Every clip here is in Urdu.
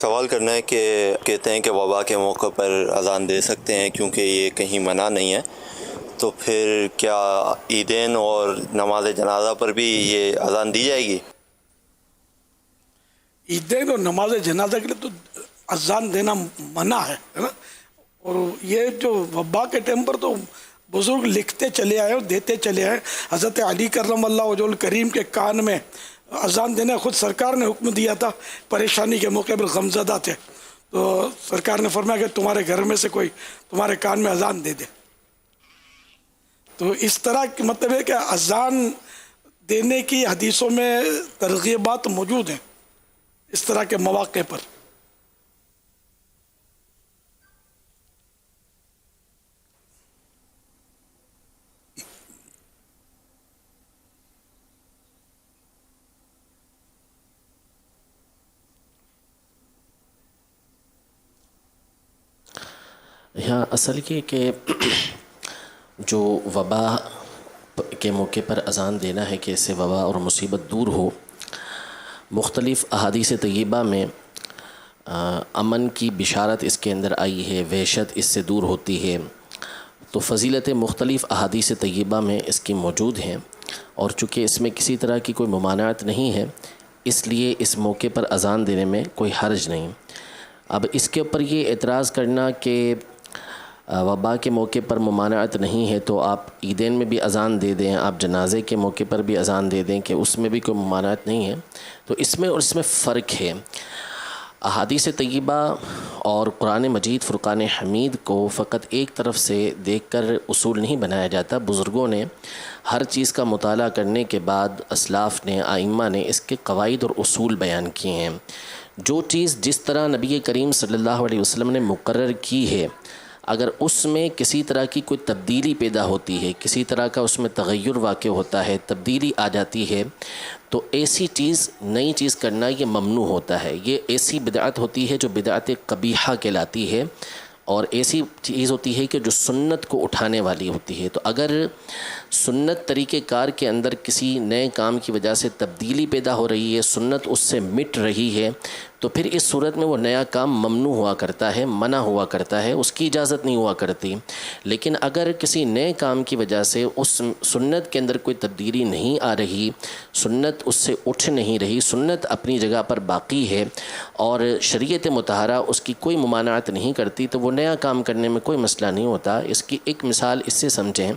سوال کرنا ہے کہ کہتے ہیں کہ وبا کے موقع پر اذان دے سکتے ہیں کیونکہ یہ کہیں منع نہیں ہے، تو پھر کیا عیدین اور نماز جنازہ پر بھی یہ اذان دی جائے گی؟ عیدین اور نماز جنازہ کے لیے تو اذان دینا منع ہے نا. اور یہ جو وبا کے ٹائم پر تو بزرگ لکھتے چلے آئے اور دیتے چلے آئے. حضرت علی کرم اللہ وجہ الکریم کے کان میں اذان دینا خود سرکار نے حکم دیا تھا. پریشانی کے موقع پر غمزدہ تھے تو سرکار نے فرمایا کہ تمہارے گھر میں سے کوئی تمہارے کان میں اذان دے دے. تو اس طرح کی مطلب ہے کہ اذان دینے کی حدیثوں میں ترغیبات موجود ہیں اس طرح کے مواقع پر. یہاں اصل یہ کہ جو وبا کے موقع پر اذان دینا ہے کہ اس سے وبا اور مصیبت دور ہو، مختلف احادیث طیبہ میں امن کی بشارت اس کے اندر آئی ہے، وحشت اس سے دور ہوتی ہے. تو فضیلت مختلف احادیث طیبہ میں اس کی موجود ہیں، اور چونکہ اس میں کسی طرح کی کوئی ممانعت نہیں ہے اس لیے اس موقع پر اذان دینے میں کوئی حرج نہیں. اب اس کے اوپر یہ اعتراض کرنا کہ وبا کے موقع پر ممانعت نہیں ہے تو آپ عیدین میں بھی اذان دے دیں، آپ جنازے کے موقع پر بھی اذان دے دیں کہ اس میں بھی کوئی ممانعت نہیں ہے، تو اس میں اور اس میں فرق ہے. احادیث طیبہ اور قرآن مجید فرقان حمید کو فقط ایک طرف سے دیکھ کر اصول نہیں بنایا جاتا. بزرگوں نے ہر چیز کا مطالعہ کرنے کے بعد اسلاف نے، ائمہ نے اس کے قواعد اور اصول بیان کیے ہیں. جو چیز جس طرح نبی کریم صلی اللہ علیہ وسلم نے مقرر کی ہے، اگر اس میں کسی طرح کی کوئی تبدیلی پیدا ہوتی ہے، کسی طرح کا اس میں تغیر واقع ہوتا ہے، تبدیلی آ جاتی ہے، تو ایسی چیز، نئی چیز کرنا یہ ممنوع ہوتا ہے. یہ ایسی بدعت ہوتی ہے جو بدعت قبیحہ کہلاتی ہے، اور ایسی چیز ہوتی ہے کہ جو سنت کو اٹھانے والی ہوتی ہے. تو اگر سنت طریقہ کار کے اندر کسی نئے کام کی وجہ سے تبدیلی پیدا ہو رہی ہے، سنت اس سے مٹ رہی ہے، تو پھر اس صورت میں وہ نیا کام ممنوع ہوا کرتا ہے، منع ہوا کرتا ہے، اس کی اجازت نہیں ہوا کرتی. لیکن اگر کسی نئے کام کی وجہ سے اس سنت کے اندر کوئی تبدیلی نہیں آ رہی، سنت اس سے اٹھ نہیں رہی، سنت اپنی جگہ پر باقی ہے اور شریعت مطہرہ اس کی کوئی ممانعت نہیں کرتی، تو وہ نیا کام کرنے میں کوئی مسئلہ نہیں ہوتا. اس کی ایک مثال اس سے سمجھیں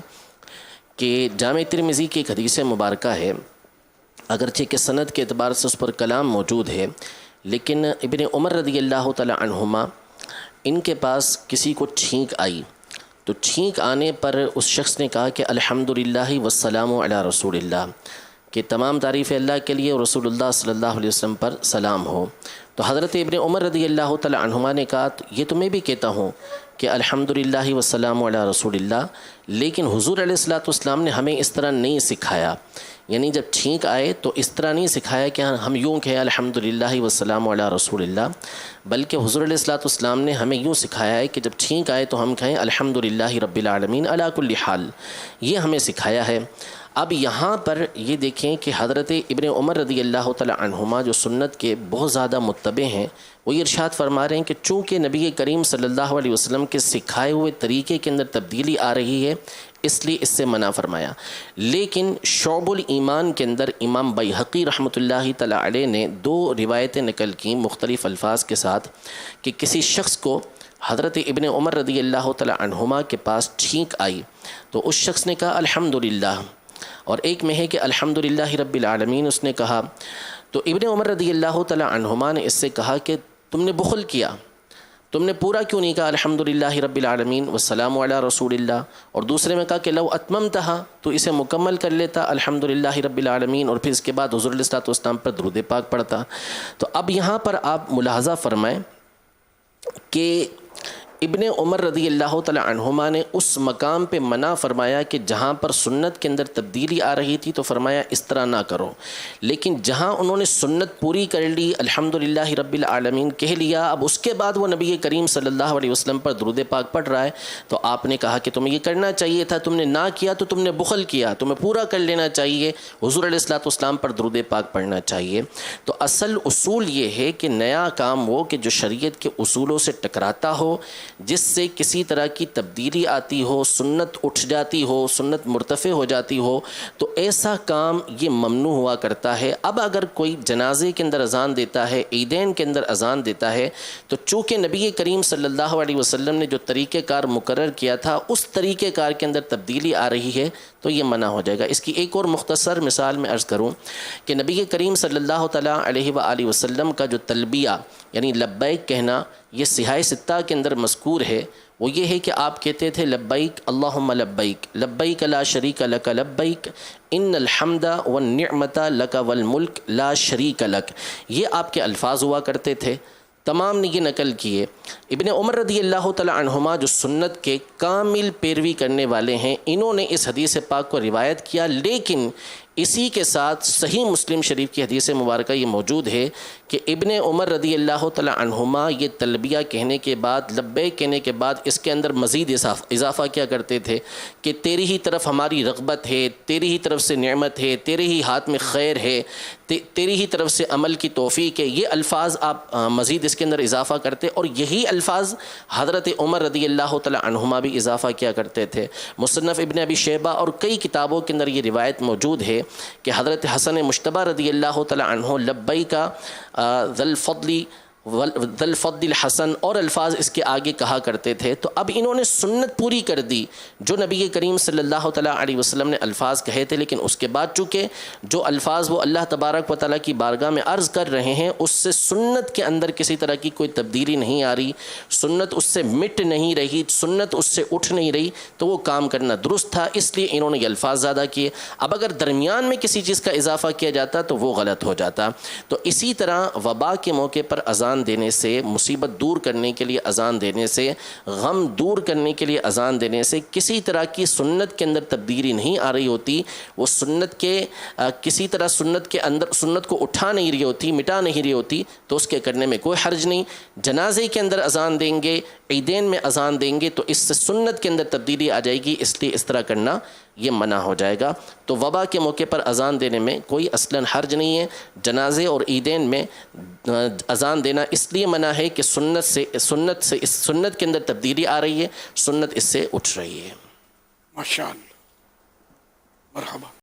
کہ جامع ترمذی کی ایک حدیث مبارکہ ہے، اگرچہ کہ سند کے اعتبار سے اس پر کلام موجود ہے، لیکن ابن عمر رضی اللہ تعالی عنہما ان کے پاس کسی کو چھینک آئی، تو چھینک آنے پر اس شخص نے کہا کہ الحمدللہ والسلام علی رسول اللہ، کہ تمام تعریف اللہ کے لیے اور رسول اللہ صلی اللہ علیہ وسلم پر سلام ہو. تو حضرت ابن عمر رضی اللہ تعالی عنہما نے کہا یہ تو میں بھی کہتا ہوں کہ الحمدللہ والسلام علی رسول اللہ، لیکن حضور علیہ الصلوۃ والسلام نے ہمیں اس طرح نہیں سکھایا. یعنی جب چھینک آئے تو اس طرح نہیں سکھایا کہ ہم یوں کہیں الحمدللہ والسلام علی رسول اللہ، بلکہ حضور علیہ الصلوۃ والسلام نے ہمیں یوں سکھایا ہے کہ جب چھینک آئے تو ہم کہیں الحمدللہ رب العالمین علی کل حال، یہ ہمیں سکھایا ہے. اب یہاں پر یہ دیکھیں کہ حضرت ابن عمر رضی اللہ تعالی عنہما جو سنت کے بہت زیادہ متبع ہیں، وہ یہ ارشاد فرما رہے ہیں کہ چونکہ نبی کریم صلی اللہ علیہ وسلم کے سکھائے ہوئے طریقے کے اندر تبدیلی آ رہی ہے اس لیے اس سے منع فرمایا. لیکن شعب الایمان کے اندر امام بیہقی رحمۃ اللہ تعالی علیہ نے 2 روایتیں نقل کی مختلف الفاظ کے ساتھ کہ کسی شخص کو حضرت ابن عمر رضی اللہ تعالی عنہما کے پاس چھینک آئی تو اس شخص نے کہا الحمدللہ، اور ایک میں ہے کہ الحمدللہ رب العالمین اس نے کہا. تو ابن عمر رضی اللہ تعالی عنہما نے اس سے کہا کہ تم نے بخل کیا، تم نے پورا کیوں نہیں کہا الحمدللہ رب العالمین والسلام علی رسول اللہ. اور دوسرے میں کہا کہ لو اتممتہا، تو اسے مکمل کر لیتا الحمدللہ رب العالمین، اور پھر اس کے بعد حضور علیہ الصلوۃ والسلام پر درود پاک پڑھتا. تو اب یہاں پر آپ ملاحظہ فرمائیں کہ ابن عمر رضی اللہ تعالی عنہما نے اس مقام پہ منع فرمایا کہ جہاں پر سنت کے اندر تبدیلی آ رہی تھی تو فرمایا اس طرح نہ کرو، لیکن جہاں انہوں نے سنت پوری کر لی، الحمدللہ رب العالمین کہہ لیا، اب اس کے بعد وہ نبی کریم صلی اللہ علیہ وسلم پر درود پاک پڑھ رہا ہے، تو آپ نے کہا کہ تمہیں یہ کرنا چاہیے تھا، تم نے نہ کیا تو تم نے بخل کیا، تمہیں پورا کر لینا چاہیے، حضور علیہ الصلوۃ والسلام پر درود پاک پڑھنا چاہیے۔ تو اصل اصول یہ ہے کہ نیا کام وہ کہ جو شریعت کے اصولوں سے ٹکراتا ہو، جس سے کسی طرح کی تبدیلی آتی ہو، سنت اٹھ جاتی ہو، سنت مرتفع ہو جاتی ہو، تو ایسا کام یہ ممنوع ہوا کرتا ہے۔ اب اگر کوئی جنازے کے اندر اذان دیتا ہے، عیدین کے اندر اذان دیتا ہے، تو چونکہ نبی کریم صلی اللہ علیہ وسلم نے جو طریقہ کار مقرر کیا تھا اس طریقہ کار کے اندر تبدیلی آ رہی ہے تو یہ منع ہو جائے گا۔ اس کی ایک اور مختصر مثال میں عرض کروں کہ نبی کریم صلی اللہ تعالیٰ علیہ وآلہ وسلم کا جو تلبیہ یعنی لبیک کہنا یہ صحیح ستہ کے اندر مذکور ہے، وہ یہ ہے کہ آپ کہتے تھے لبیک اللہم لبیک، لبیک لا شریک لک لبیک، ان الحمد والنعمت لک والملک لا شریک لک، یہ آپ کے الفاظ ہوا کرتے تھے۔ تمام نے یہ نقل کیے۔ ابن عمر رضی اللہ تعالی عنہما جو سنت کے کامل پیروی کرنے والے ہیں، انہوں نے اس حدیث پاک کو روایت کیا، لیکن اسی کے ساتھ صحیح مسلم شریف کی حدیث مبارکہ یہ موجود ہے کہ ابن عمر رضی اللہ تعالی عنہما یہ تلبیہ کہنے کے بعد، لبیک کہنے کے بعد اس کے اندر مزید اضافہ کیا کرتے تھے کہ تیری ہی طرف ہماری رغبت ہے، تیری ہی طرف سے نعمت ہے، تیرے ہی ہاتھ میں خیر ہے، تیری ہی طرف سے عمل کی توفیق ہے۔ یہ الفاظ آپ مزید اس کے اندر اضافہ کرتے، اور یہی الفاظ حضرت عمر رضی اللہ تعالی عنہما بھی اضافہ کیا کرتے تھے۔ مصنف ابن ابی شیبہ اور کئی کتابوں کے اندر یہ روایت موجود ہے کہ حضرت حسن مجتبی رضی اللہ تعالی عنہ لبیک ذی الفضل الحسن اور الفاظ اس کے آگے کہا کرتے تھے۔ تو اب انہوں نے سنت پوری کر دی جو نبی کریم صلی اللہ تعالیٰ علیہ وسلم نے الفاظ کہے تھے، لیکن اس کے بعد چونکہ جو الفاظ وہ اللہ تبارک و تعالیٰ کی بارگاہ میں عرض کر رہے ہیں اس سے سنت کے اندر کسی طرح کی کوئی تبدیلی نہیں آ رہی، سنت اس سے مٹ نہیں رہی، سنت اس سے اٹھ نہیں رہی، تو وہ کام کرنا درست تھا، اس لیے انہوں نے یہ الفاظ زیادہ کیے۔ اب اگر درمیان میں کسی چیز کا اضافہ کیا جاتا تو وہ غلط ہو جاتا۔ تو اسی طرح وبا کے موقع پر اذان دینے سے، مصیبت دور کرنے کے لیے اذان دینے سے، غم دور کرنے کے لیے اذان دینے سے کسی طرح کی سنت کے اندر تبدیلی نہیں آ رہی ہوتی، وہ سنت کے کسی طرح سنت کے اندر سنت کو اٹھا نہیں رہی ہوتی، مٹا نہیں رہی ہوتی، تو اس کے کرنے میں کوئی حرج نہیں۔ جنازے کے اندر اذان دیں گے، عیدین میں اذان دیں گے تو اس سے سنت کے اندر تبدیلی آ جائے گی، اس لیے اس طرح کرنا یہ منع ہو جائے گا۔ تو وبا کے موقع پر اذان دینے میں کوئی اصلاً حرج نہیں ہے۔ جنازے اور عیدین میں اذان دینا اس لیے منع ہے کہ سنت کے اندر تبدیلی آ رہی ہے، سنت اس سے اٹھ رہی ہے۔ ماشاء اللہ، مرحبا۔